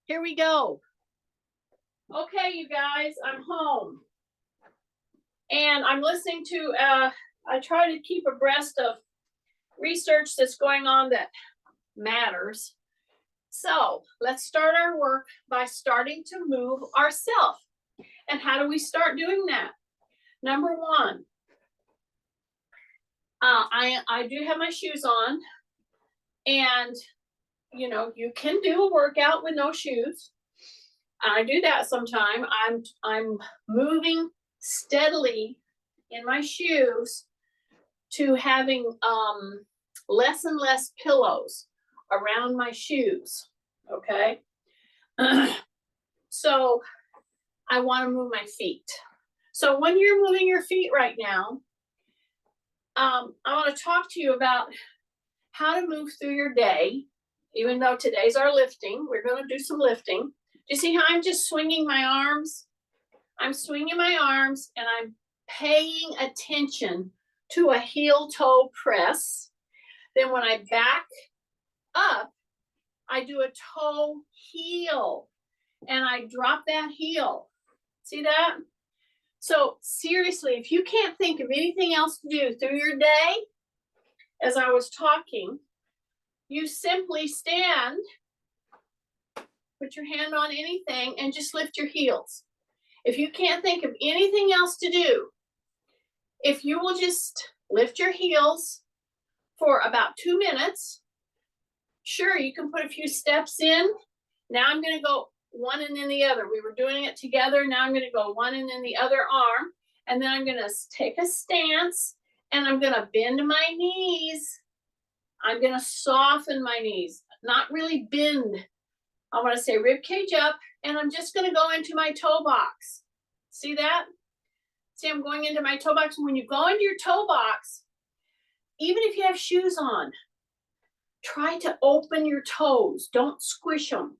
Here we go. Okay, you guys, I'm home. And I'm listening to, I try to keep abreast of research that's going on that matters. So let's start our work by starting to move ourselves. And how do we start doing that? Number one, I do have my shoes on, and you can do a workout with no shoes. I do that sometime. I'm moving steadily in my shoes to having less and less pillows around my shoes. Okay. So I want to move my feet. So when you're moving your feet right now, I want to talk to you about how to move through your day. Even though today's our lifting, we're going to do some lifting. Do you see how I'm just swinging my arms? I'm swinging my arms and I'm paying attention to a heel toe press. Then when I back up, I do a toe heel and I drop that heel. See that? So seriously, if you can't think of anything else to do through your day, as I was talking, you simply stand, put your hand on anything, and just lift your heels. If you can't think of anything else to do, if you will just lift your heels for about 2 minutes, sure, you can put a few steps in. Now I'm going to go one and then the other. We were doing it together. Now I'm going to go one and then the other arm. And then I'm going to take a stance and I'm going to bend my knees. I'm going to soften my knees, not really bend. I want to say rib cage up, and I'm just going to go into my toe box. See that? See, I'm going into my toe box. When you go into your toe box, even if you have shoes on, try to open your toes. Don't squish them.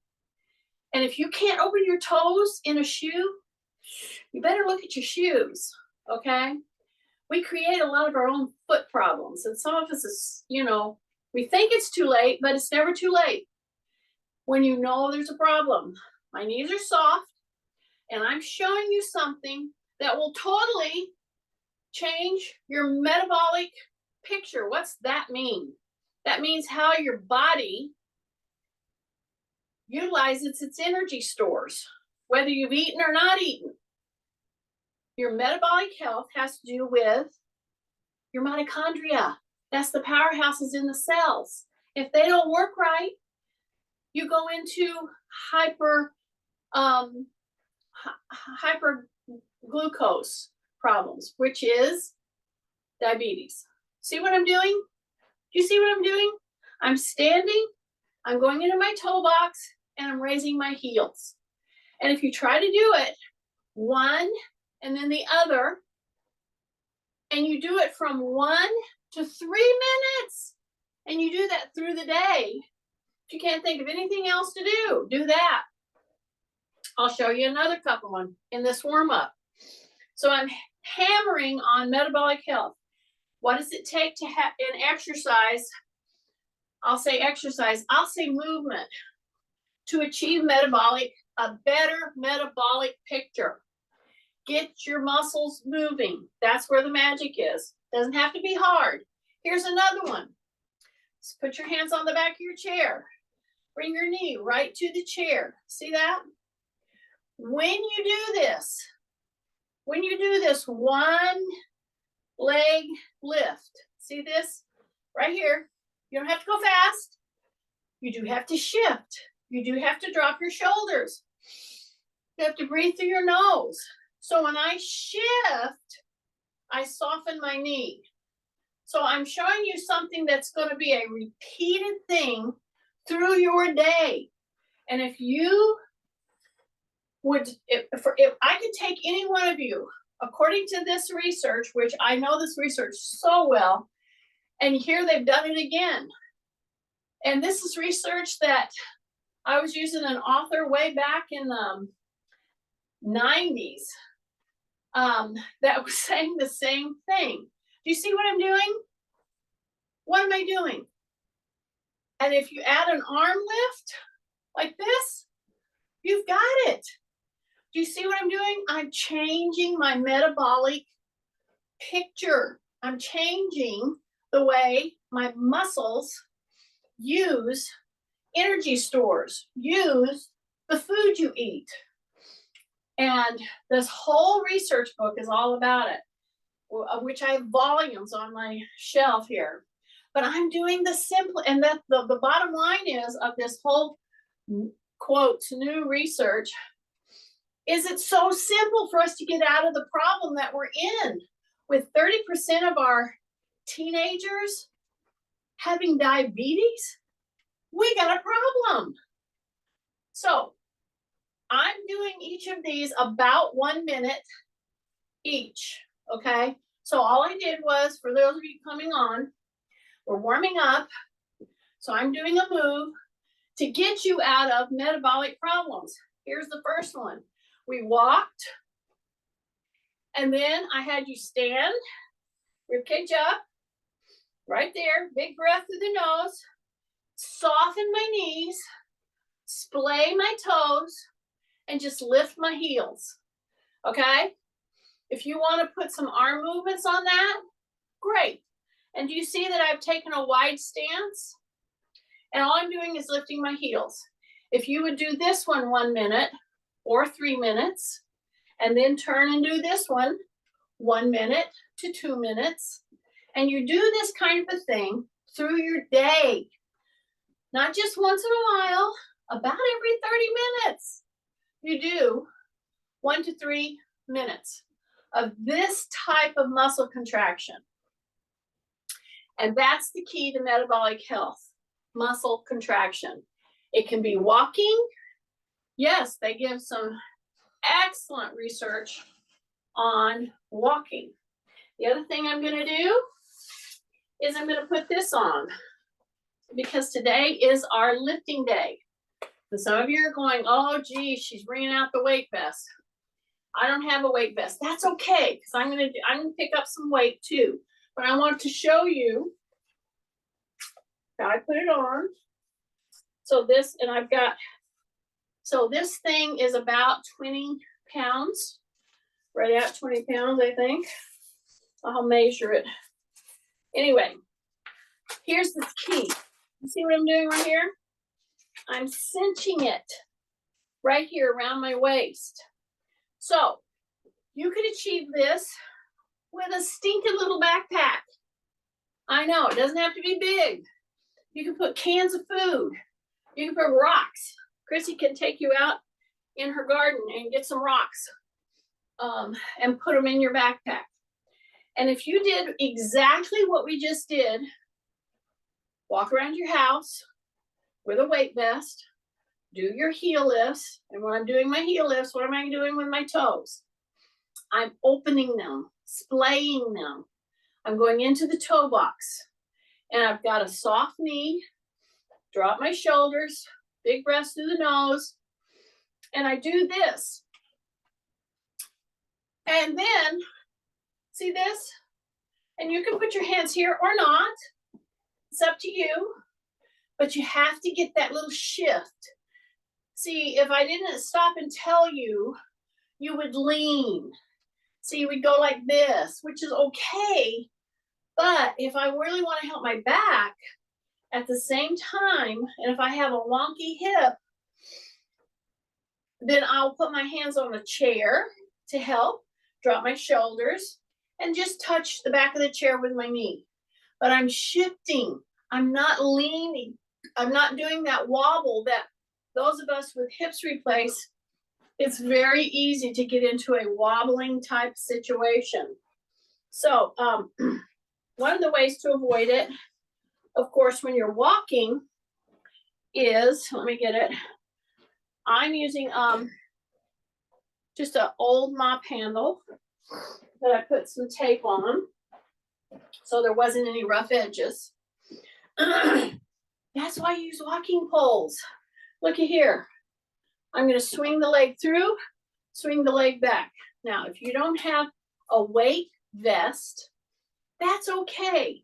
And if you can't open your toes in a shoe, you better look at your shoes, okay? We create a lot of our own foot problems. And some of us is, we think it's too late, but it's never too late. When you know there's a problem, my knees are soft, and I'm showing you something that will totally change your metabolic picture. What's that mean? That means how your body utilizes its energy stores, whether you've eaten or not eaten. Your metabolic health has to do with your mitochondria. That's the powerhouses in the cells. If they don't work right, you go into hyperglucose problems, which is diabetes. See what I'm doing? Do you see what I'm doing? I'm standing, I'm going into my toe box, and I'm raising my heels. And if you try to do it, one and then the other, and you do it from 1 to 3 minutes, and you do that through the day. If you can't think of anything else to do that. I'll show you another couple one in this warm-up. So I'm hammering on metabolic health. What does it take to have an exercise? I'll say exercise. I'll say movement to achieve a better metabolic picture. Get your muscles moving. That's where the magic is. Doesn't have to be hard. Here's another one. So put your hands on the back of your chair. Bring your knee right to the chair. See that? When you do this, one leg lift. See this? Right here. You don't have to go fast. You do have to shift. You do have to drop your shoulders. You have to breathe through your nose. So when I shift, I soften my knee. So I'm showing you something that's going to be a repeated thing through your day. And if you would, if I could take any one of you, according to this research, which I know this research so well, and here they've done it again. And this is research that I was using an author way back in the 90s that was saying the same thing. Do you see what I'm doing? What am I doing? And if you add an arm lift like this, You've got it. Do you see what I'm doing? I'm changing my metabolic picture. I'm changing the way my muscles use energy stores, use the food you eat. And this whole research book is all about it, of which I have volumes on my shelf here. But I'm doing the simple, and that the bottom line is of this whole quotes new research is it's so simple for us to get out of the problem that we're in with 30% of our teenagers having diabetes. We got a problem. So I'm doing each of these about 1 minute each, okay? So all I did was, for those of you coming on, we're warming up. So I'm doing a move to get you out of metabolic problems. Here's the first one. We walked, and then I had you stand, ribcage up, right there, big breath through the nose, soften my knees, splay my toes, and just lift my heels, okay? If you want to put some arm movements on that, great. And do you see that I've taken a wide stance? And all I'm doing is lifting my heels. If you would do this one 1 minute or 3 minutes, and then turn and do this one 1 minute to 2 minutes, and you do this kind of a thing through your day, not just once in a while, about every 30 minutes, you do 1 to 3 minutes of this type of muscle contraction. And that's the key to metabolic health, muscle contraction. It can be walking. Yes, they give some excellent research on walking. The other thing I'm going to do is I'm going to put this on, because today is our lifting day. And some of you are going, oh, geez, she's bringing out the weight vest. I don't have a weight vest. That's okay, because I'm going to pick up some weight too. But I want to show you how I put it on. So this, and I've got, so this thing is about 20 pounds, right at 20 pounds, I think. I'll measure it. Anyway, here's the key. You see what I'm doing right here? I'm cinching it right here around my waist. So you could achieve this with a stinking little backpack. I know, it doesn't have to be big. You can put cans of food. You can put rocks. Chrissy can take you out in her garden and get some rocks and put them in your backpack. And if you did exactly what we just did, walk around your house with a weight vest, do your heel lifts. And when I'm doing my heel lifts, what am I doing with my toes? I'm opening them, splaying them. I'm going into the toe box. And I've got a soft knee, drop my shoulders, big breaths through the nose. And I do this. And then, see this? And you can put your hands here or not. It's up to you. But you have to get that little shift. See, if I didn't stop and tell you, you would lean. See, you would go like this, which is okay. But if I really want to help my back at the same time, and if I have a wonky hip, then I'll put my hands on the chair to help, drop my shoulders, and just touch the back of the chair with my knee. But I'm shifting. I'm not leaning. I'm not doing that wobble that those of us with hips replaced, it's very easy to get into a wobbling type situation. So one of the ways to avoid it, of course, when you're walking is, let me get it. I'm using just an old mop handle that I put some tape on so there wasn't any rough edges. That's why I use walking poles. Looky here. I'm going to swing the leg through, swing the leg back. Now, if you don't have a weight vest, that's okay.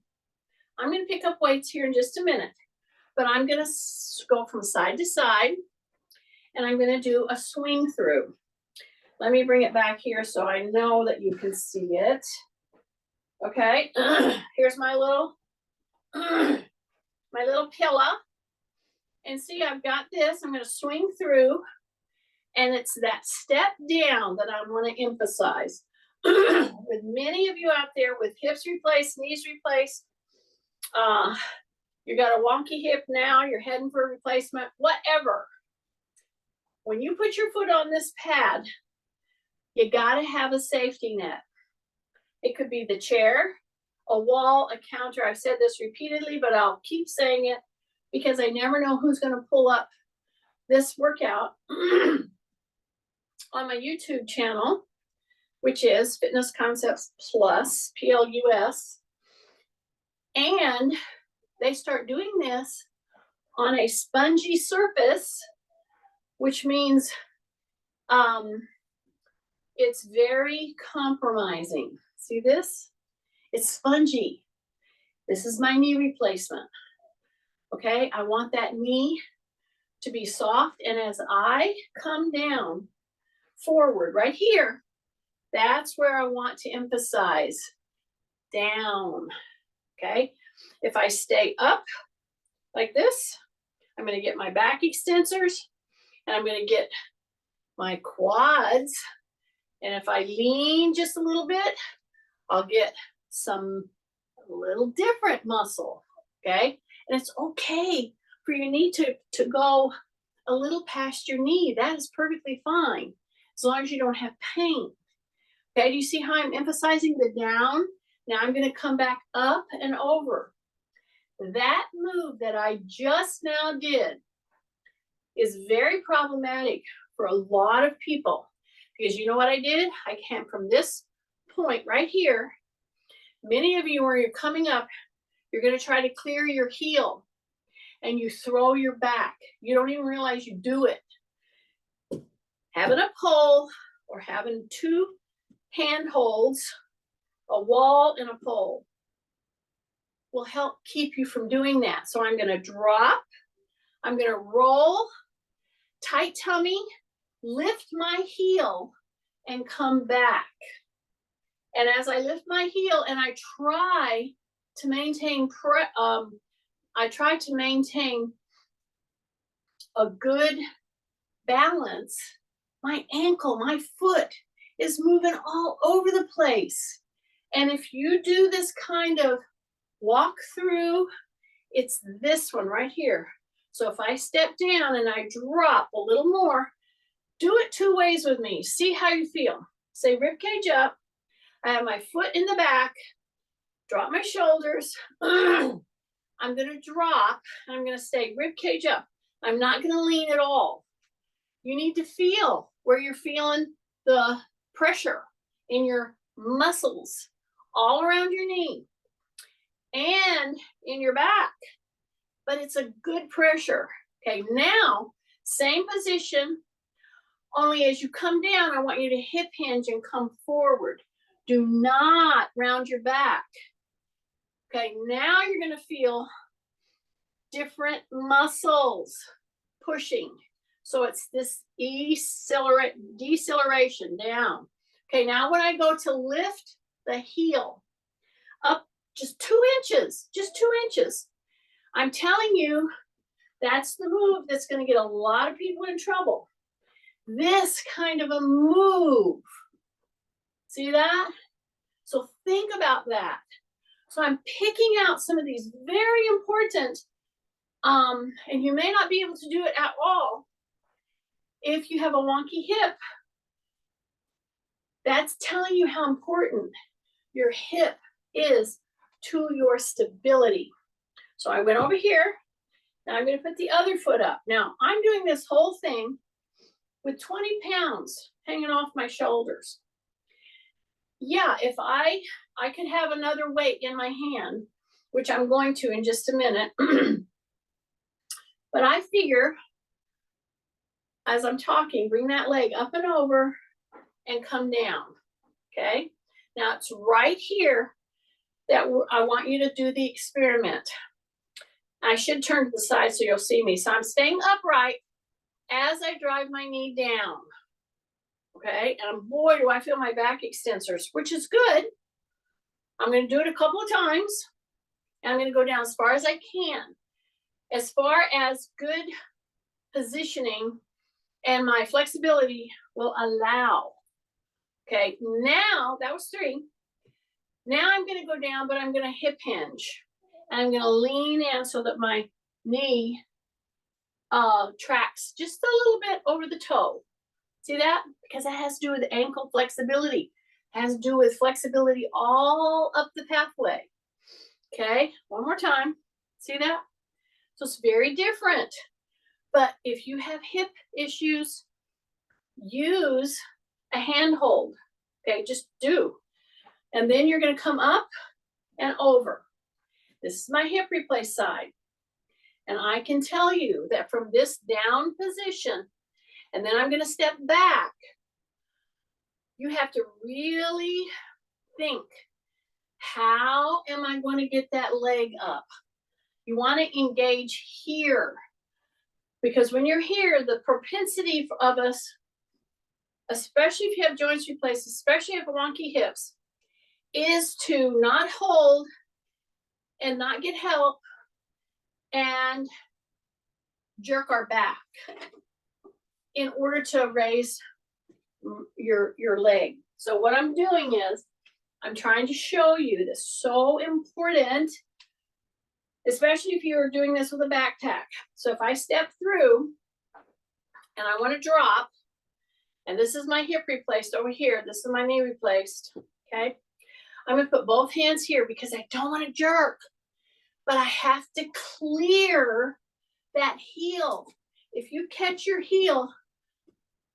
I'm going to pick up weights here in just a minute, but I'm going to go from side to side. and I'm going to do a swing through. Let me bring it back here so I know that you can see it. Okay, here's my little pillow. And see, I've got this. I'm going to swing through. And it's that step down that I want to emphasize. With many of you out there with hips replaced, knees replaced, you got a wonky hip now, you're heading for a replacement, whatever. When you put your foot on this pad, you got to have a safety net. It could be the chair, a wall, a counter. I've said this repeatedly, but I'll keep saying it because I never know who's going to pull up this workout on my YouTube channel, which is Fitness Concepts Plus, PLUS. And they start doing this on a spongy surface, which means it's very compromising. See this? It's spongy. This is my knee replacement. Okay, I want that knee to be soft, and as I come down forward right here, that's where I want to emphasize down. Okay, if I stay up like this, I'm going to get my back extensors and I'm going to get my quads, and if I lean just a little bit, I'll get some little different muscle. Okay, and it's okay for your knee to go a little past your knee. That is perfectly fine as long as you don't have pain. Okay, do you see how I'm emphasizing the down? Now I'm going to come back up and over. That move that I just now did is very problematic for a lot of people because you know what I did? I came from this point right here. Many of you, where you're coming up, you're going to try to clear your heel and you throw your back. You don't even realize you do it. Having a pole or having two handholds, a wall and a pole, will help keep you from doing that. So I'm going to drop, I'm going to roll, tight tummy, lift my heel and come back. And as I lift my heel and I try to maintain a good balance, my ankle, my foot is moving all over the place. And if you do this kind of walk through, it's this one right here. So if I step down and I drop a little more, do it two ways with me. See how you feel. Say rib cage up. I have my foot in the back. Drop my shoulders. I'm going to drop. I'm going to stay rib cage up. I'm not going to lean at all. You need to feel where you're feeling the pressure in your muscles all around your knee and in your back. But it's a good pressure. Okay, now, same position, only as you come down, I want you to hip hinge and come forward. Do not round your back. Okay, now you're going to feel different muscles pushing. So it's this deceleration down. Okay, now when I go to lift the heel up just 2 inches, just 2 inches, I'm telling you, that's the move that's going to get a lot of people in trouble. This kind of a move. See that? So think about that. So I'm picking out some of these very important, and you may not be able to do it at all if you have a wonky hip. That's telling you how important your hip is to your stability. So I went over here. Now I'm going to put the other foot up. Now I'm doing this whole thing with 20 pounds hanging off my shoulders. Yeah, if I could have another weight in my hand, which I'm going to in just a minute. But I figure, as I'm talking, bring that leg up and over and come down. Okay? Now it's right here that I want you to do the experiment. I should turn to the side so you'll see me. So I'm staying upright as I drive my knee down. Okay, and boy, do I feel my back extensors, which is good. I'm going to do it a couple of times, and I'm going to go down as far as I can. As far as good positioning and my flexibility will allow. Okay, now that was 3. Now I'm going to go down, but I'm going to hip hinge. And I'm going to lean in so that my knee tracks just a little bit over the toe. See that? Because that has to do with ankle flexibility. It has to do with flexibility all up the pathway. Okay, one more time. See that? So it's very different. But if you have hip issues, use a handhold. Okay, just do. And then you're going to come up and over. This is my hip replace side. And I can tell you that from this down position, and then I'm going to step back, you have to really think, how am I going to get that leg up? You want to engage here. Because when you're here, the propensity of us, especially if you have joints replaced, especially if you have wonky hips, is to not hold and not get help and jerk our back in order to raise your leg. So what I'm doing is I'm trying to show you this so important, especially if you're doing this with a back tack. So if I step through and I want to drop, and this is my hip replaced over here, this is my knee replaced, okay? I'm going to put both hands here because I don't want to jerk, but I have to clear that heel. If you catch your heel,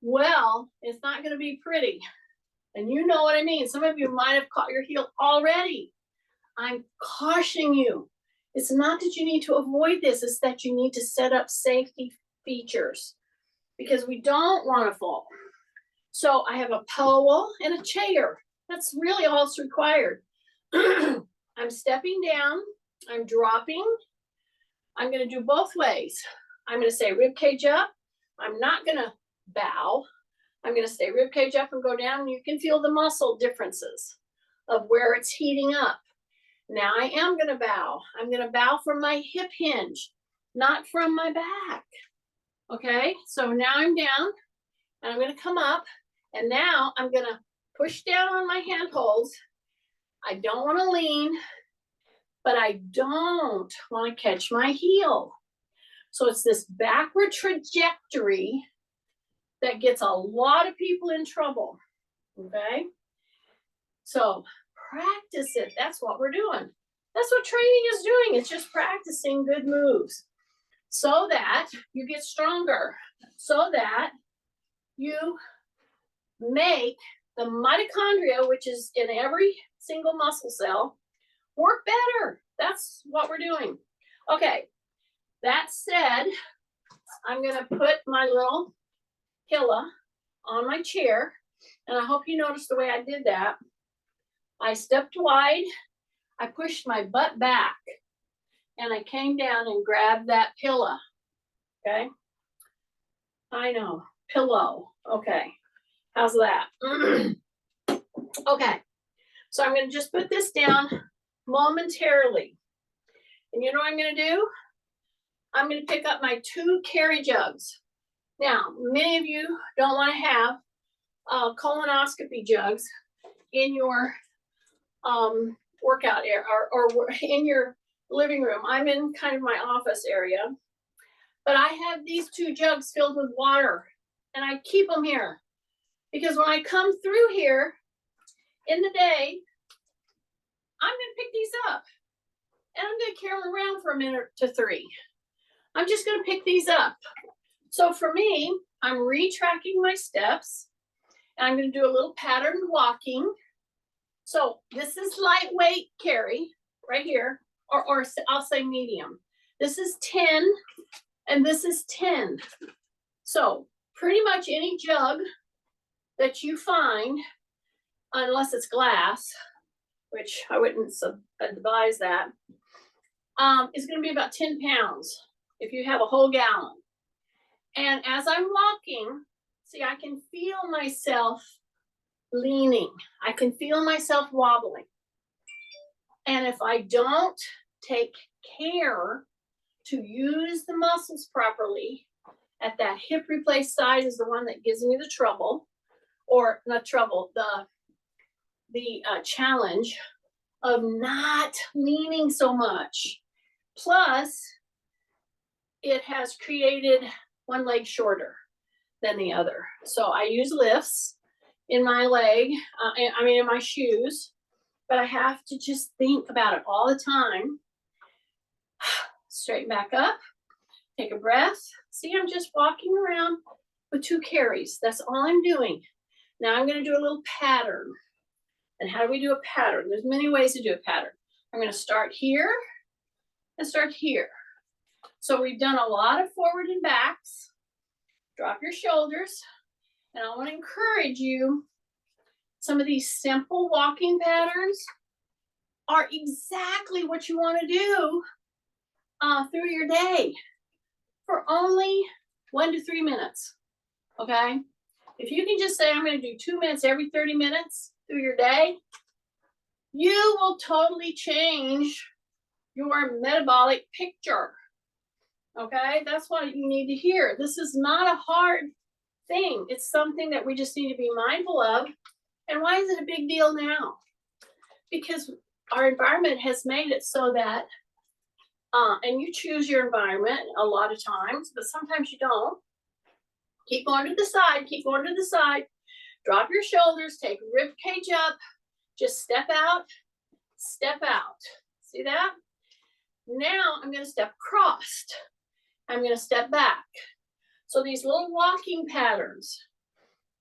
well, it's not going to be pretty. And you know what I mean. Some of you might have caught your heel already. I'm cautioning you. It's not that you need to avoid this. It's that you need to set up safety features because we don't want to fall. So I have a pole and a chair. That's really all that's required. I'm stepping down. I'm dropping. I'm going to do both ways. I'm going to say rib cage up. I'm not going to bow. I'm going to stay rib cage up and go down. You can feel the muscle differences of where it's heating up. Now I am going to bow. I'm going to bow from my hip hinge, not from my back. Okay, so now I'm down and I'm going to come up and now I'm going to push down on my handholds. I don't want to lean, but I don't want to catch my heel. So it's this backward trajectory that gets a lot of people in trouble, okay? So practice it. That's what we're doing. That's what training is doing. It's just practicing good moves so that you get stronger, so that you make the mitochondria, which is in every single muscle cell, work better. That's what we're doing. Okay, that said, I'm going to put my little Hilla on my chair, and I hope you noticed the way I did that. I stepped wide, I pushed my butt back, and I came down and grabbed that pillow. Okay, I know, pillow. Okay, how's that? Okay, so I'm going to just put this down momentarily, and you know what I'm going to do? I'm going to pick up my 2 carry jugs. Now, many of you don't want to have colonoscopy jugs in your workout area or in your living room. I'm in kind of my office area, but I have these 2 jugs filled with water, and I keep them here because when I come through here in the day, I'm going to pick these up, and I'm going to carry them around for a minute to 3. I'm just going to pick these up. So for me, I'm retracking my steps, and I'm going to do a little patterned walking. So this is lightweight carry right here, or I'll say medium. This is 10, and this is 10. So pretty much any jug that you find, unless it's glass, which I wouldn't advise that, is going to be about 10 pounds if you have a whole gallon. And as I'm walking, see, I can feel myself leaning. I can feel myself wobbling. And if I don't take care to use the muscles properly, at that hip replaced side is the one that gives me the trouble, or not trouble, the challenge of not leaning so much. Plus, it has created one leg shorter than the other. So I use lifts in my leg, in my shoes, but I have to just think about it all the time. Straighten back up, take a breath. See, I'm just walking around with 2 carries. That's all I'm doing. Now I'm going to do a little pattern. And how do we do a pattern? There's many ways to do a pattern. I'm going to start here and start here. So we've done a lot of forward and backs. Drop your shoulders. And I want to encourage you, some of these simple walking patterns are exactly what you want to do through your day for only 1 to 3 minutes, okay? If you can just say, I'm going to do 2 minutes every 30 minutes through your day, you will totally change your metabolic picture, okay? That's what you need to hear. This is not a hard thing. It's something that we just need to be mindful of. And why is it a big deal now? Because our environment has made it so that, and you choose your environment a lot of times, but sometimes you don't. Keep going to the side, keep going to the side. Drop your shoulders, take rib cage up, just step out, step out. See that? Now I'm going to step across. I'm going to step back. So these little walking patterns,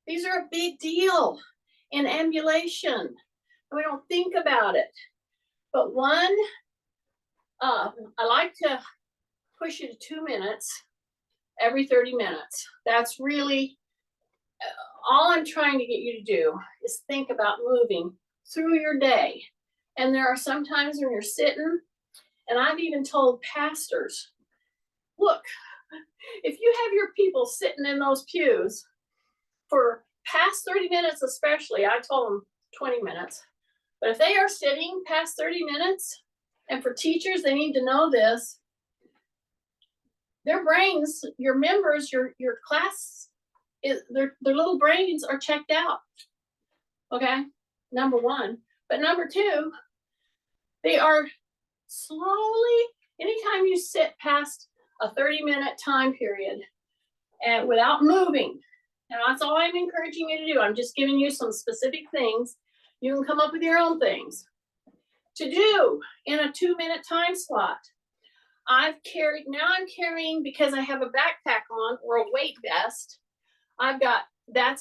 these are a big deal in ambulation. We don't think about it. But one, I like to push it to 2 minutes every 30 minutes. That's really all I'm trying to get you to do is think about moving through your day. And there are some times when you're sitting, and I've even told pastors, look, if you have your people sitting in those pews for past 30 minutes, especially, I told them 20 minutes, but if they are sitting past 30 minutes, and for teachers, they need to know this, their brains, your members, your class, their little brains are checked out, okay? Number one. But number two, they are slowly, anytime you sit past a 30-minute time period and without moving, and that's all I'm encouraging you to do. I'm just giving you some specific things. You can come up with your own things to do in a 2-minute time slot. I'm carrying, because I have a backpack on or a weight vest,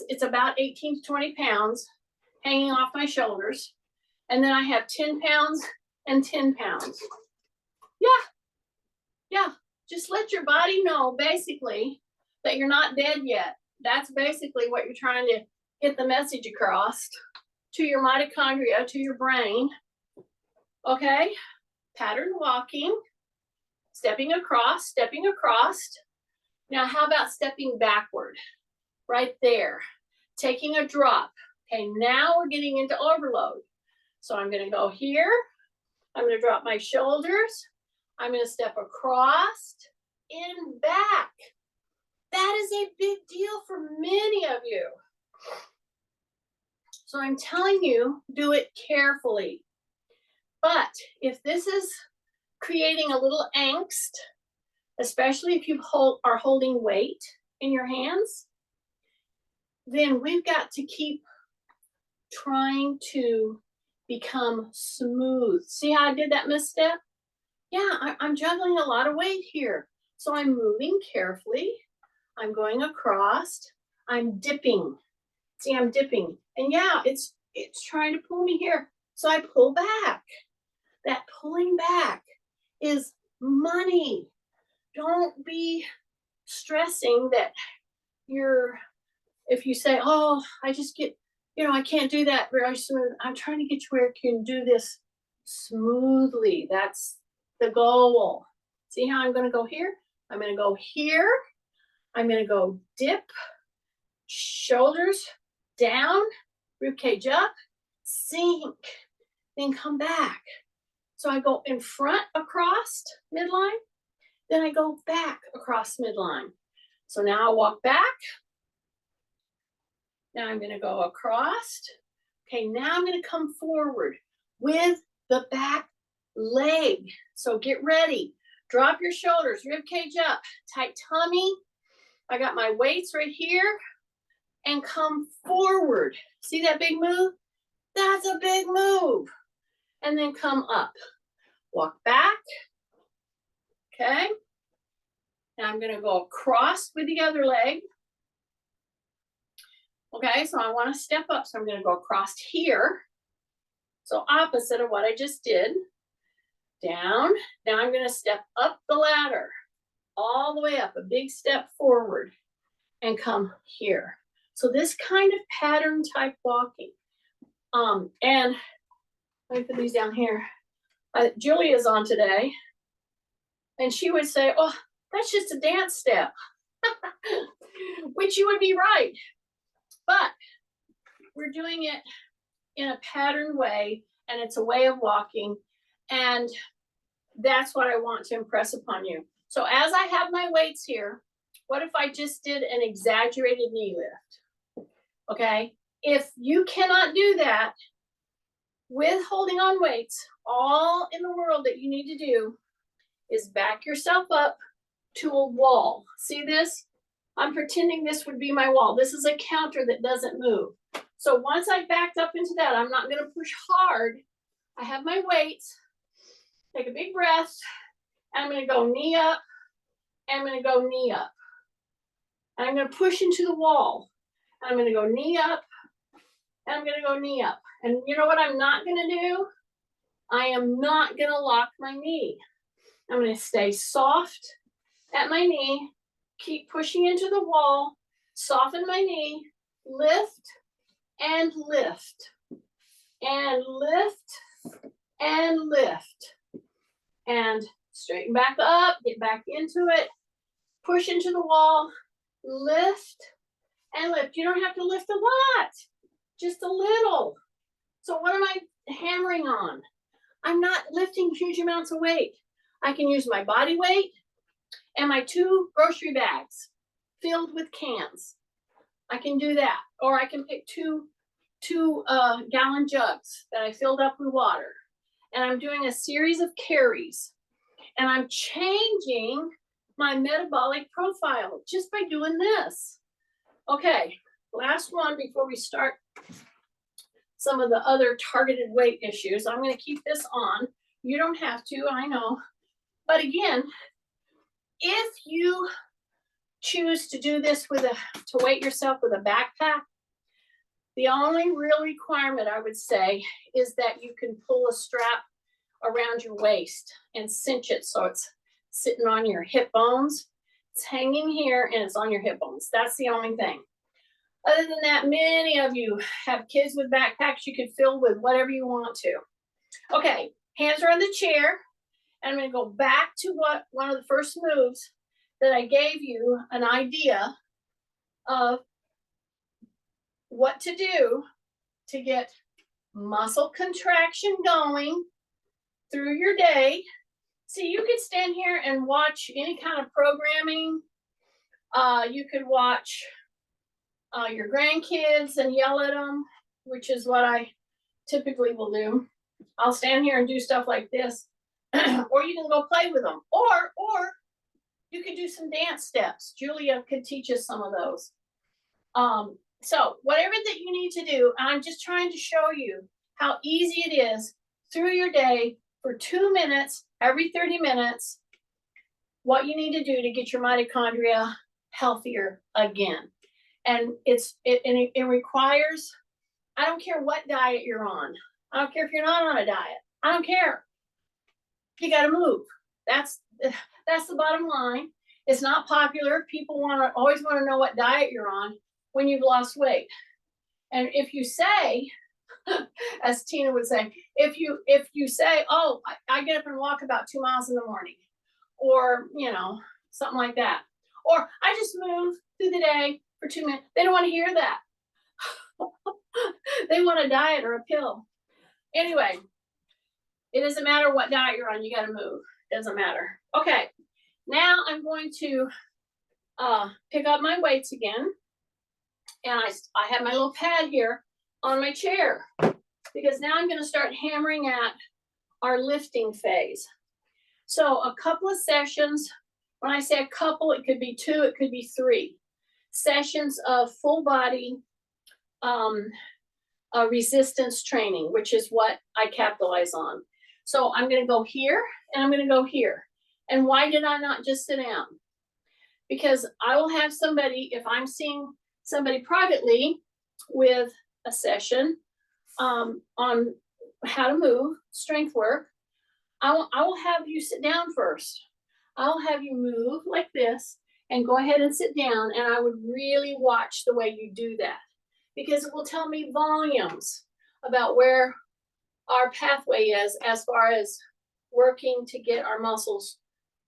it's about 18 to 20 pounds hanging off my shoulders. And then I have 10 pounds and 10 pounds. Yeah. Just let your body know basically that you're not dead yet. That's basically what you're trying to get the message across to your mitochondria, to your brain. Okay, pattern walking, stepping across. Now, how about stepping backward? Right there, taking a drop. Okay, now we're getting into overload. So I'm going to go here. I'm going to drop my shoulders. I'm going to step across and back. That is a big deal for many of you. So I'm telling you, do it carefully. But if this is creating a little angst, especially if you are holding weight in your hands, then we've got to keep trying to become smooth. See how I did that misstep? Yeah, I'm juggling a lot of weight here. So I'm moving carefully. I'm going across. I'm dipping. See, I'm dipping. And yeah, it's trying to pull me here. So I pull back. That pulling back is money. Don't be stressing that if you say, oh, I just get, I can't do that very smooth. I'm trying to get you where you can do this smoothly. That's the goal. See how I'm going to go here? I'm going to go here. I'm going to go dip, shoulders down, ribcage up, sink, then come back. So I go in front across midline, then I go back across midline. So now I walk back. Now I'm going to go across. Okay, now I'm going to come forward with the back leg. So get ready. Drop your shoulders, rib cage up, tight tummy. I got my weights right here and come forward. See that big move? That's a big move. And then come up. Walk back. Okay. Now I'm going to go across with the other leg. Okay, so I want to step up. So I'm going to go across here. So opposite of what I just did. Down. Now I'm going to step up the ladder. All the way up. A big step forward. And come here. So this kind of pattern type walking. And let me put these down here. Julia's on today. And she would say, oh, that's just a dance step. Which you would be right. But we're doing it in a patterned way, and it's a way of walking, and that's what I want to impress upon you. So as I have my weights here, what if I just did an exaggerated knee lift? Okay, if you cannot do that with holding on weights, all in the world that you need to do is back yourself up to a wall. See this? I'm pretending this would be my wall. This is a counter that doesn't move. So once I backed up into that, I'm not going to push hard. I have my weights. Take a big breath. And I'm going to go knee up. And I'm going to go knee up. And I'm going to push into the wall. And I'm going to go knee up. And I'm going to go knee up. And you know what I'm not going to do? I am not going to lock my knee. I'm going to stay soft at my knee. Keep pushing into the wall, soften my knee, lift, and lift, and lift, and lift, and straighten back up, get back into it, push into the wall, lift, and lift. You don't have to lift a lot, just a little. So what am I hammering on? I'm not lifting huge amounts of weight. I can use my body weight and my 2 grocery bags filled with cans. I can do that. Or I can pick two gallon jugs that I filled up with water. And I'm doing a series of carries. And I'm changing my metabolic profile just by doing this. Okay, last one before we start some of the other targeted weight issues. I'm going to keep this on. You don't have to, I know. But again, if you choose to do this to weight yourself with a backpack, the only real requirement I would say is that you can pull a strap around your waist and cinch it so it's sitting on your hip bones. It's hanging here and it's on your hip bones. That's the only thing. Other than that, many of you have kids with backpacks you could fill with whatever you want to. Okay, hands are on the chair. And I'm going to go back to one of the first moves that I gave you an idea of what to do to get muscle contraction going through your day. See, you could stand here and watch any kind of programming. You could watch your grandkids and yell at them, which is what I typically will do. I'll stand here and do stuff like this. Or you can go play with them. Or you could do some dance steps. Julia could teach us some of those. So whatever that you need to do, I'm just trying to show you how easy it is through your day for 2 minutes, every 30 minutes, what you need to do to get your mitochondria healthier again. And it requires, I don't care what diet you're on. I don't care if you're not on a diet. I don't care. You got to move. That's the bottom line. It's not popular. People always want to know what diet you're on when you've lost weight. And if you say, as Tina would say, if you say, oh, I get up and walk about 2 miles in the morning, or something like that, Or I just move through the day for 2 minutes. They don't want to hear that. They want a diet or a pill. Anyway, it doesn't matter what diet you're on, you got to move. Doesn't matter. Okay, now I'm going to pick up my weights again. And I have my little pad here on my chair because now I'm going to start hammering at our lifting phase. So a couple of sessions, when I say a couple, it could be 2, it could be 3 sessions of full body resistance training, which is what I capitalize on. So I'm going to go here and I'm going to go here. And why did I not just sit down? Because I will have somebody, if I'm seeing somebody privately with a session on how to move, strength work, I will have you sit down first. I'll have you move like this and go ahead and sit down, and I would really watch the way you do that because it will tell me volumes about where our pathway is as far as working to get our muscles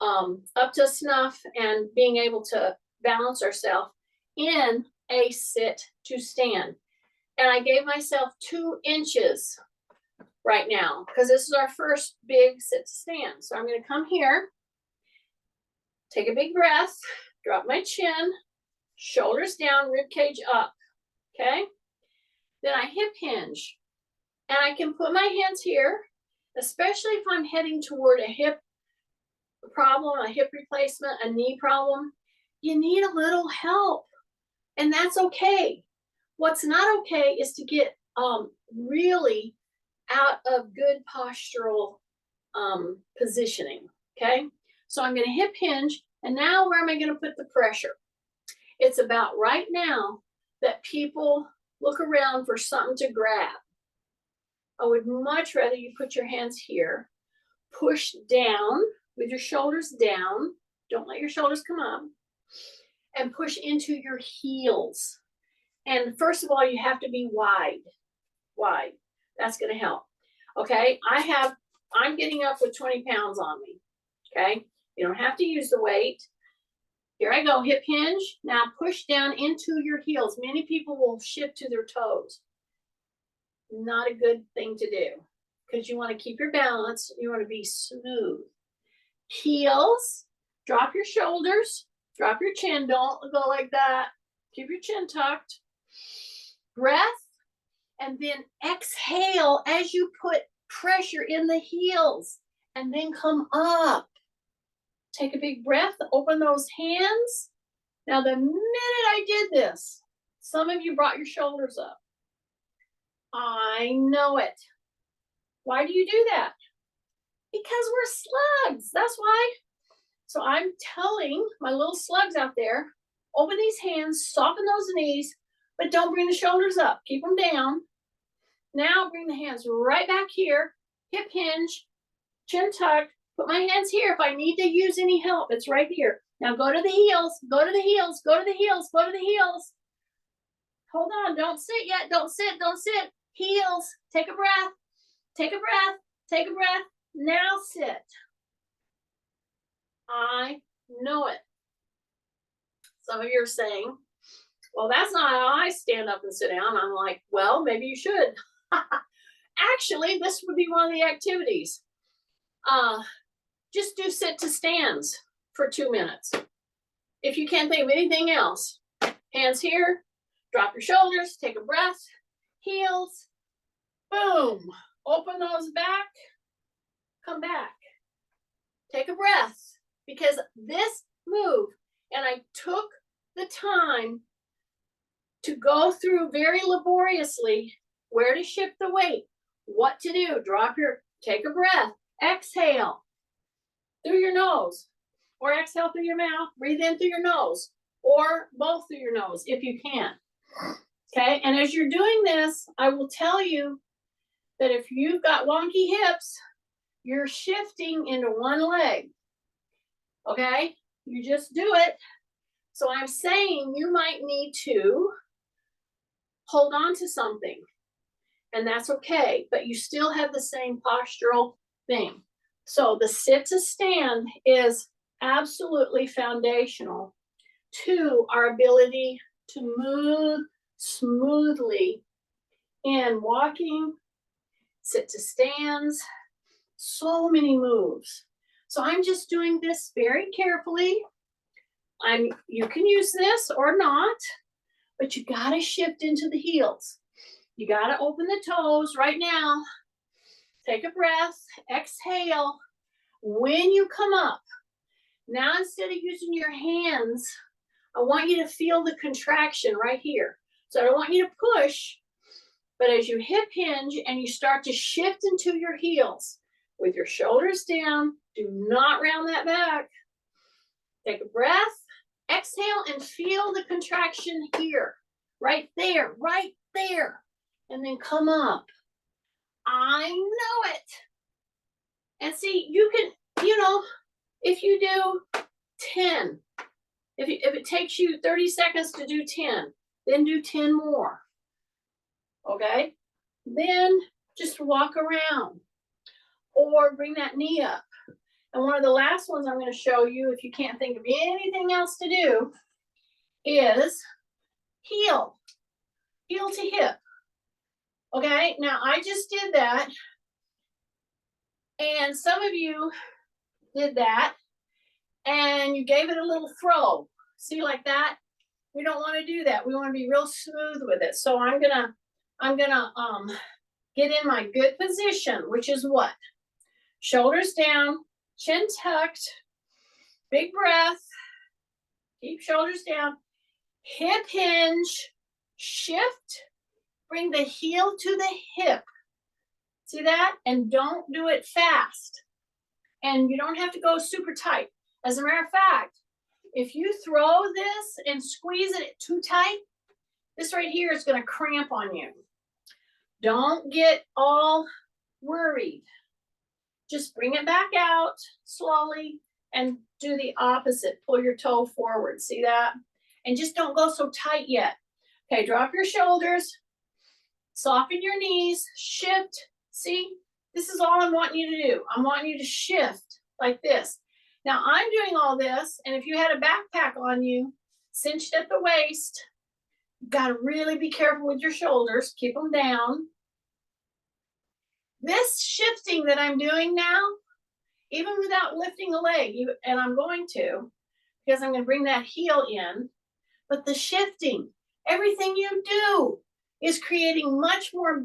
up to snuff and being able to balance ourselves in a sit to stand. And I gave myself 2 inches right now because this is our first big sit to stand. So I'm going to come here, take a big breath, drop my chin, shoulders down, rib cage up. Okay. Then I hip hinge and I can put my hands here, especially if I'm heading toward a hip problem, a hip replacement, a knee problem. You need a little help. And that's okay. What's not okay is to get really out of good postural positioning, okay? So I'm going to hip hinge, and now where am I going to put the pressure? It's about right now that people look around for something to grab. I would much rather you put your hands here, push down with your shoulders down, don't let your shoulders come up, and push into your heels. And first of all, you have to be wide. That's going to help. Okay, I'm getting up with 20 pounds on me. Okay, you don't have to use the weight. Here I go, hip hinge. Now push down into your heels. Many people will shift to their toes. Not a good thing to do because you want to keep your balance. You want to be smooth. Heels, drop your shoulders, drop your chin. Don't go like that. Keep your chin tucked. Breath, and then exhale as you put pressure in the heels, and then come up. Take a big breath, open those hands. Now, the minute I did this, some of you brought your shoulders up. I know it. Why do you do that? Because we're slugs. That's why. So I'm telling my little slugs out there, open these hands, soften those knees, but don't bring the shoulders up. Keep them down. Now bring the hands right back here. Hip hinge, chin tucked. Put my hands here. If I need to use any help, it's right here. Now go to the heels. Go to the heels. Go to the heels. Go to the heels. Hold on. Don't sit yet. Don't sit. Don't sit. Heels. Take a breath. Take a breath. Take a breath. Now sit. I know it. Some of you are saying, well, that's not how I stand up and sit down. I'm like, well, maybe you should. Actually, this would be one of the activities. Just do sit to stands for 2 minutes. If you can't think of anything else, hands here, drop your shoulders, take a breath, heels, boom, open those back, come back, take a breath, because this move, and I took the time to go through very laboriously where to shift the weight, what to do, take a breath, exhale through your nose, or exhale through your mouth, breathe in through your nose, or both through your nose if you can. Okay, and as you're doing this, I will tell you that if you've got wonky hips, you're shifting into one leg. Okay, you just do it. So I'm saying you might need to hold on to something, and that's okay, but you still have the same postural thing. So the sit to stand is absolutely foundational to our ability to move smoothly in walking, sit to stands, so many moves. So I'm just doing this very carefully. You can use this or not, but you gotta shift into the heels. You gotta open the toes right now. Take a breath, exhale. When you come up, now instead of using your hands, I want you to feel the contraction right here. So I don't want you to push, but as you hip hinge and you start to shift into your heels with your shoulders down, do not round that back. Take a breath, exhale, and feel the contraction here, right there, and then come up. I know it. And see, you can, if you do 10, if it takes you 30 seconds to do 10, then do 10 more. Okay? Then just walk around or bring that knee up. And one of the last ones I'm going to show you, if you can't think of anything else to do, is heel to hip. Okay, now I just did that. And some of you did that and you gave it a little throw. See, like that? We don't want to do that. We want to be real smooth with it. So I'm gonna get in my good position, which is what? Shoulders down, chin tucked, big breath, keep shoulders down, hip hinge, shift, bring the heel to the hip. See that? And don't do it fast. And you don't have to go super tight. As a matter of fact, if you throw this and squeeze it too tight, this right here is going to cramp on you. Don't get all worried. Just bring it back out slowly and do the opposite. Pull your toe forward. See that? And just don't go so tight yet. Okay, drop your shoulders. Soften your knees. Shift. See? This is all I'm wanting you to do. I'm wanting you to shift like this. Now, I'm doing all this, and if you had a backpack on you, cinched at the waist, you've got to really be careful with your shoulders. Keep them down. This shifting that I'm doing now, even without lifting a leg, and I'm going to, because I'm going to bring that heel in, but the shifting, everything you do is creating much more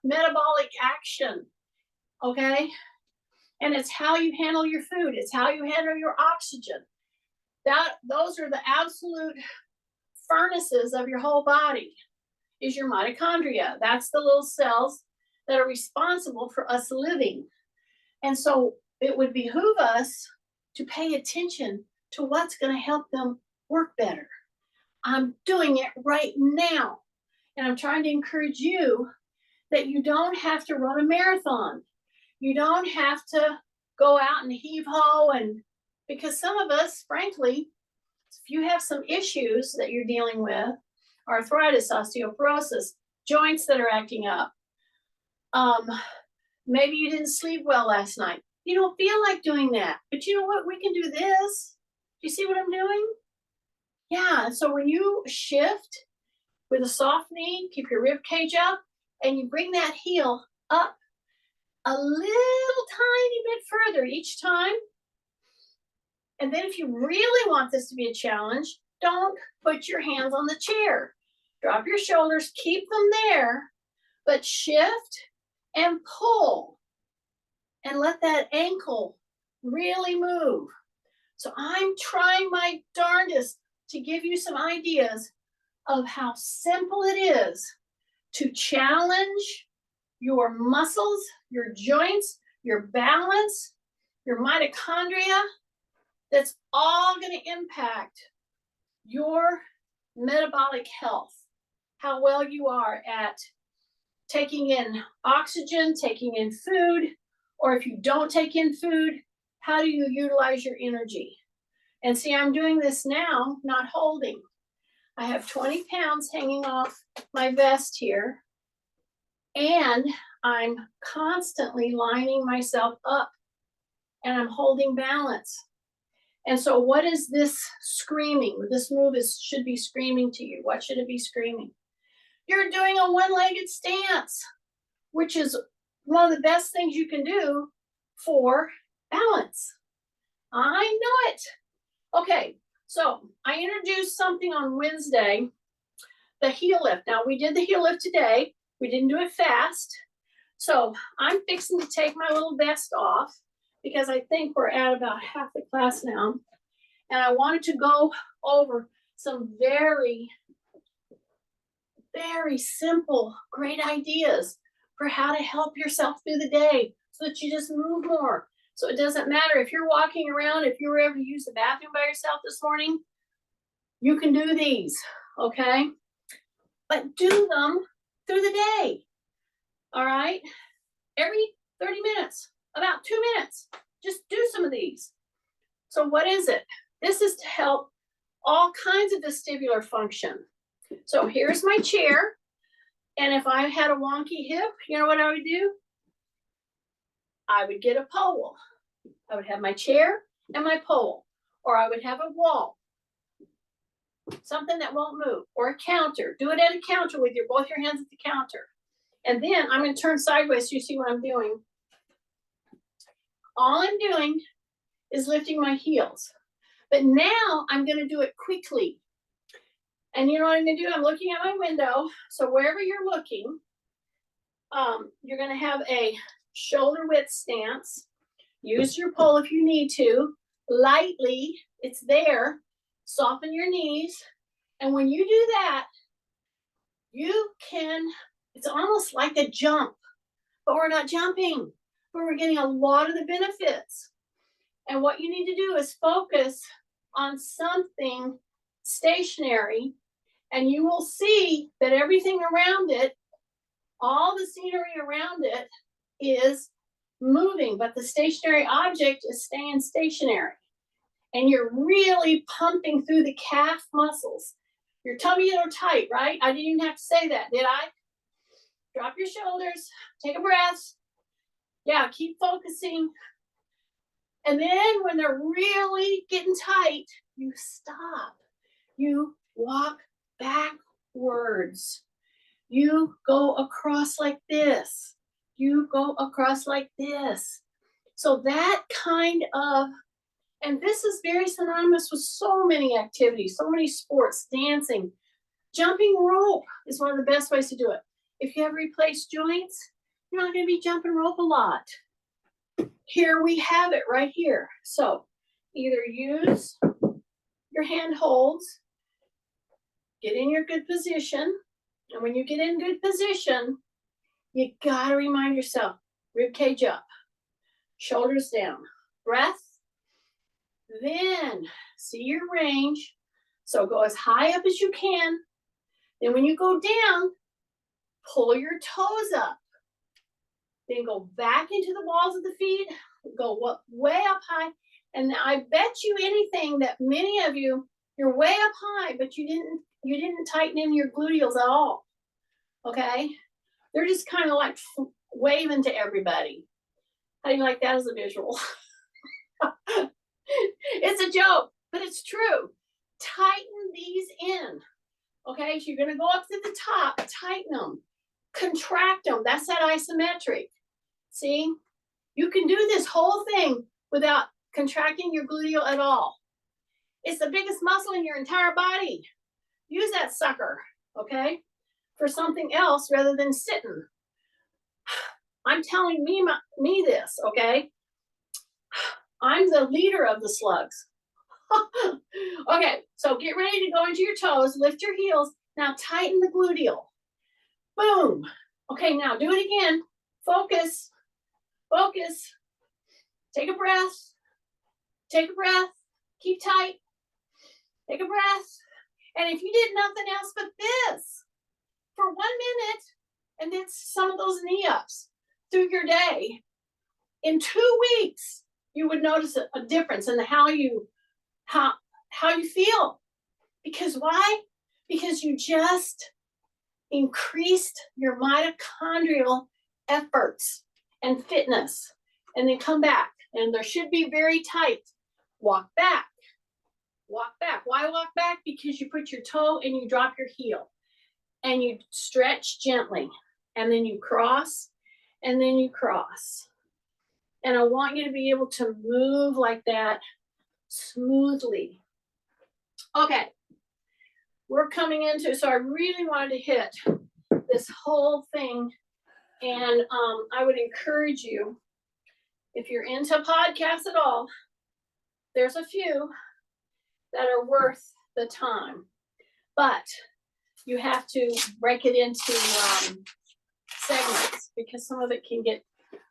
metabolic action, okay? And it's how you handle your food. It's how you handle your oxygen. Those are the absolute furnaces of your whole body, is your mitochondria. That's the little cells that are responsible for us living. And so it would behoove us to pay attention to what's going to help them work better. I'm doing it right now. And I'm trying to encourage you that you don't have to run a marathon. You don't have to go out and heave-ho, and because some of us, frankly, if you have some issues that you're dealing with, arthritis, osteoporosis, joints that are acting up, maybe you didn't sleep well last night. You don't feel like doing that, but you know what? We can do this. Do you see what I'm doing? Yeah, so when you shift with a soft knee, keep your rib cage up, and you bring that heel up a little tiny bit further each time. And then if you really want this to be a challenge, don't put your hands on the chair. Drop your shoulders, keep them there, but shift and pull and let that ankle really move. So I'm trying my darndest to give you some ideas of how simple it is to challenge your muscles, your joints, your balance, your mitochondria. That's all going to impact your metabolic health, how well you are at taking in oxygen, taking in food, or if you don't take in food, how do you utilize your energy? And see, I'm doing this now, not holding. I have 20 pounds hanging off my vest here, and I'm constantly lining myself up, and I'm holding balance. And so what is this screaming? This move should be screaming to you. What should it be screaming? You're doing a one-legged stance, which is one of the best things you can do for balance. I know it. Okay, so I introduced something on Wednesday, the heel lift. Now we did the heel lift today. We didn't do it fast. So I'm fixing to take my little vest off because I think we're at about half the class now. And I wanted to go over some very, very simple, great ideas for how to help yourself through the day so that you just move more. So it doesn't matter if you're walking around, if you were ever to use the bathroom by yourself this morning, you can do these, okay? But do them through the day, all right? Every 30 minutes, about 2 minutes, just do some of these. So what is it? This is to help all kinds of vestibular function. So here's my chair. And if I had a wonky hip, you know what I would do? I would get a pole. I would have my chair and my pole. Or I would have a wall. Something that won't move. Or a counter. Do it at a counter with both your hands at the counter. And then I'm going to turn sideways so you see what I'm doing. All I'm doing is lifting my heels. But now I'm going to do it quickly. And you know what I'm going to do? I'm looking at my window. So wherever you're looking, you're going to have a shoulder width stance. Use your pole if you need to. Lightly, it's there. Soften your knees. And when you do that, you can, it's almost like a jump. But we're not jumping. But we're getting a lot of the benefits. And what you need to do is focus on something stationary, and you will see that everything around it, all the scenery around it is moving, but the stationary object is staying stationary. And you're really pumping through the calf muscles. Your tummy are tight, right? I didn't even have to say that, did I? Drop your shoulders, take a breath. Yeah, keep focusing. And then when they're really getting tight, you stop. You walk backwards. You go across like this. You go across like this. So that kind of, and this is very synonymous with so many activities, so many sports, dancing. Jumping rope is one of the best ways to do it. If you have replaced joints, you're not going to be jumping rope a lot. Here we have it right here. So either use your hand holds, get in your good position. And when you get in good position, you got to remind yourself, rib cage up, shoulders down, breath. Then see your range. So go as high up as you can. Then when you go down, pull your toes up. Then go back into the balls of the feet, go way up high. And I bet you anything that many of you, you're way up high, but you didn't tighten in your gluteals at all. Okay? They're just kind of like waving to everybody. How do you like that as a visual? It's a joke, but it's true. Tighten these in. Okay? So you're going to go up to the top, tighten them, contract them. That's that isometric. See? You can do this whole thing without contracting your gluteal at all. It's the biggest muscle in your entire body. Use that sucker, okay, for something else rather than sitting. I'm telling me this, okay? I'm the leader of the slugs. Okay, so get ready to go into your toes, lift your heels. Now tighten the gluteal. Boom. Okay, now do it again. Focus. Focus. Take a breath. Take a breath. Keep tight. Take a breath. And if you did nothing else but this for 1 minute, and then some of those knee ups through your day, in 2 weeks, you would notice a difference in how you feel. Because why? Because you just increased your mitochondrial efforts and fitness, and then come back, and there should be very tight. Walk back, walk back. Why walk back? Because you put your toe and you drop your heel and you stretch gently, and then you cross, and then you cross. And I want you to be able to move like that smoothly. Okay, we're coming into, so I really wanted to hit this whole thing. And I would encourage you, if you're into podcasts at all, there's a few that are worth the time, but you have to break it into segments because some of it can get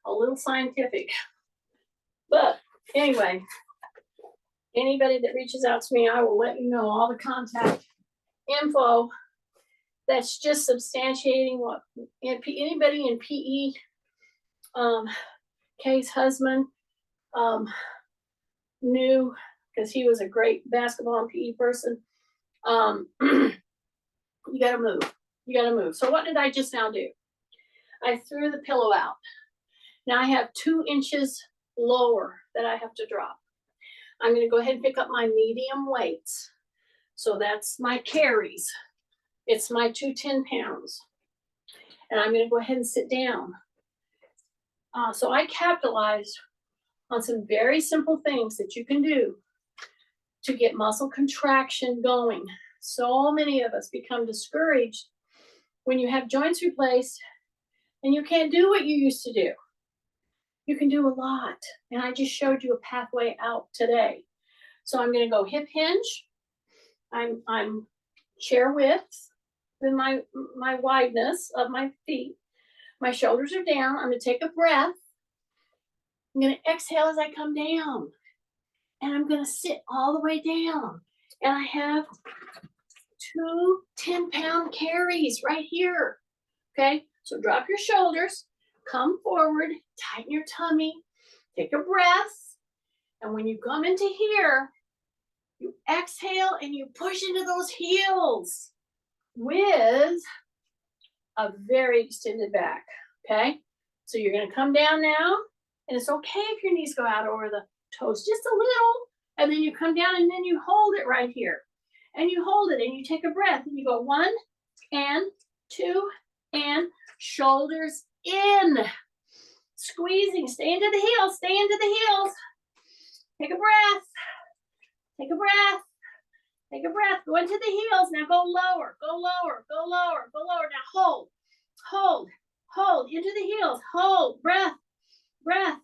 a little scientific. But anyway, anybody that reaches out to me, I will let you know all the contact info. That's just substantiating what anybody in PE, Kay's husband, knew, because he was a great basketball and PE person. You gotta move. You gotta move. So what did I just now do? I threw the pillow out. Now I have 2 inches lower that I have to drop. I'm gonna go ahead and pick up my medium weights. So that's my carries. It's my 2 10-pounds. And I'm gonna go ahead and sit down. So I capitalized on some very simple things that you can do to get muscle contraction going. So many of us become discouraged when you have joints replaced and you can't do what you used to do. You can do a lot. And I just showed you a pathway out today. So I'm gonna go hip hinge. I'm chair width with my wideness of my feet. My shoulders are down. I'm gonna take a breath. I'm gonna exhale as I come down. And I'm gonna sit all the way down. And I have 2 10-pound carries right here. Okay, so drop your shoulders, come forward, tighten your tummy, take a breath. And when you come into here, you exhale and you push into those heels with a very extended back. Okay, so you're gonna come down now, and it's okay if your knees go out over the toes just a little, and then you come down and then you hold it right here. And you hold it and you take a breath and you go 1 and 2 and shoulders in. Squeezing, stay into the heels, stay into the heels. Take a breath, take a breath, take a breath. Go into the heels, now go lower, go lower, go lower, go lower. Now hold, hold, hold, into the heels, hold, breath, breath,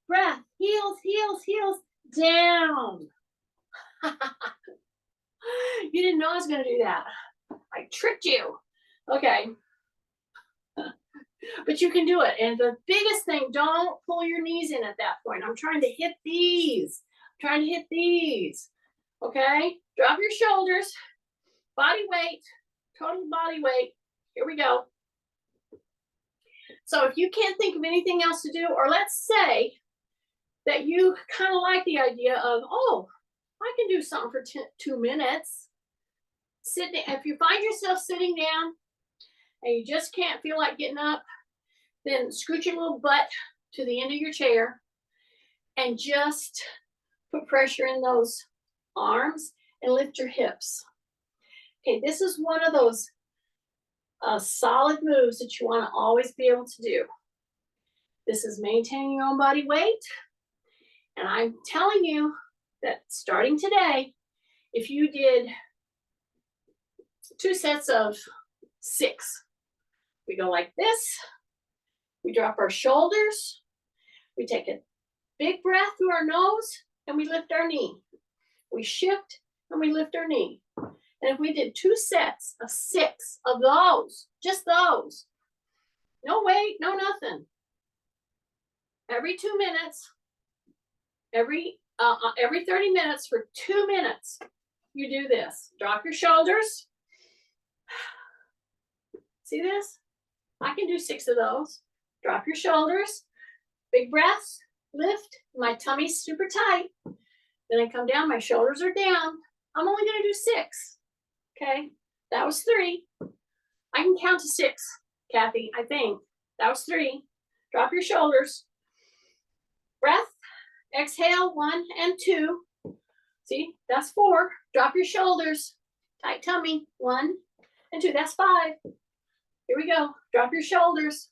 breath, heels, heels, heels, down. You didn't know I was going to do that. I tricked you. Okay. But you can do it. And the biggest thing, don't pull your knees in at that point. I'm trying to hit these. I'm trying to hit these. Okay? Drop your shoulders. Body weight. Total body weight. Here we go. So if you can't think of anything else to do, or let's say that you kind of like the idea of, oh, I can do something for 2 minutes. If you find yourself sitting down and you just can't feel like getting up, then scoot your little butt to the end of your chair and just put pressure in those arms and lift your hips. Okay, this is one of those solid moves that you want to always be able to do. This is maintaining your own body weight. And I'm telling you that starting today, if you did 2 sets of 6, we go like this, we drop our shoulders, we take a big breath through our nose, and we lift our knee. We shift and we lift our knee. And if we did 2 sets of 6 of those, just those, no weight, no nothing, every 2 minutes, every 30 minutes for 2 minutes, you do this. Drop your shoulders. See this? I can do 6 of those. Drop your shoulders. Big breaths. Lift. My tummy's super tight. Then I come down. My shoulders are down. I'm only going to do 6. Okay? That was 3. I can count to 6, Kathy, I think. That was 3. Drop your shoulders. Breath. Exhale, 1 and 2. See, that's 4. Drop your shoulders. Tight tummy. 1 and 2. That's 5. Here we go. Drop your shoulders.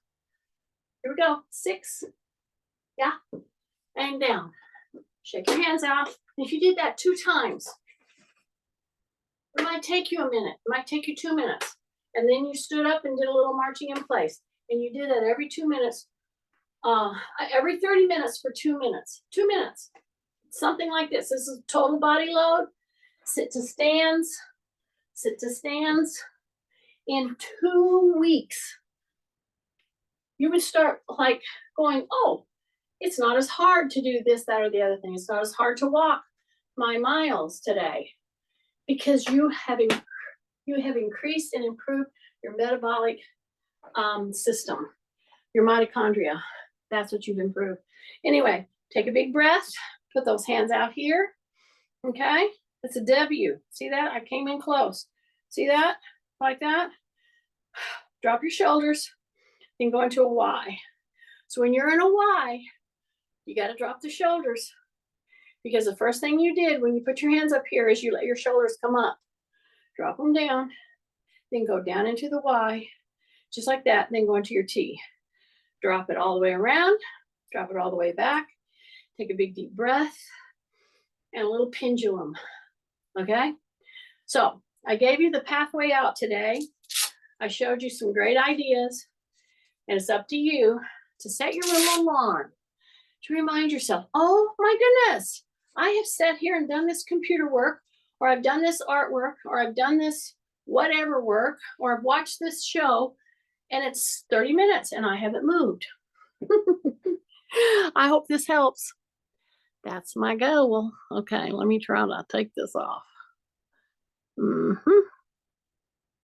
Here we go. 6. Yeah. And down. Shake your hands out. If you did that 2 times, it might take you a minute. It might take you 2 minutes. And then you stood up and did a little marching in place. And you did that every 2 minutes. Every 30 minutes for 2 minutes. 2 minutes. Something like this. This is total body load. Sit to stands. Sit to stands. In 2 weeks, you would start like going, oh, it's not as hard to do this, that, or the other thing. It's not as hard to walk my miles today because you have increased and improved your metabolic system, your mitochondria. That's what you've improved. Anyway, take a big breath. Put those hands out here. Okay, it's a W. See that? I came in close. See that? Like that. Drop your shoulders. Then go into a Y. So when you're in a Y, you got to drop the shoulders because the first thing you did when you put your hands up here is you let your shoulders come up. Drop them down. Then go down into the Y, just like that. Then go into your T. Drop it all the way around. Drop it all the way back. Take a big deep breath and a little pendulum. Okay? So I gave you the pathway out today. I showed you some great ideas. And it's up to you to set your little alarm to remind yourself, oh my goodness, I have sat here and done this computer work, or I've done this artwork, or I've done this whatever work, or I've watched this show, and it's 30 minutes and I haven't moved. I hope this helps. That's my goal. Okay, let me try to take this off.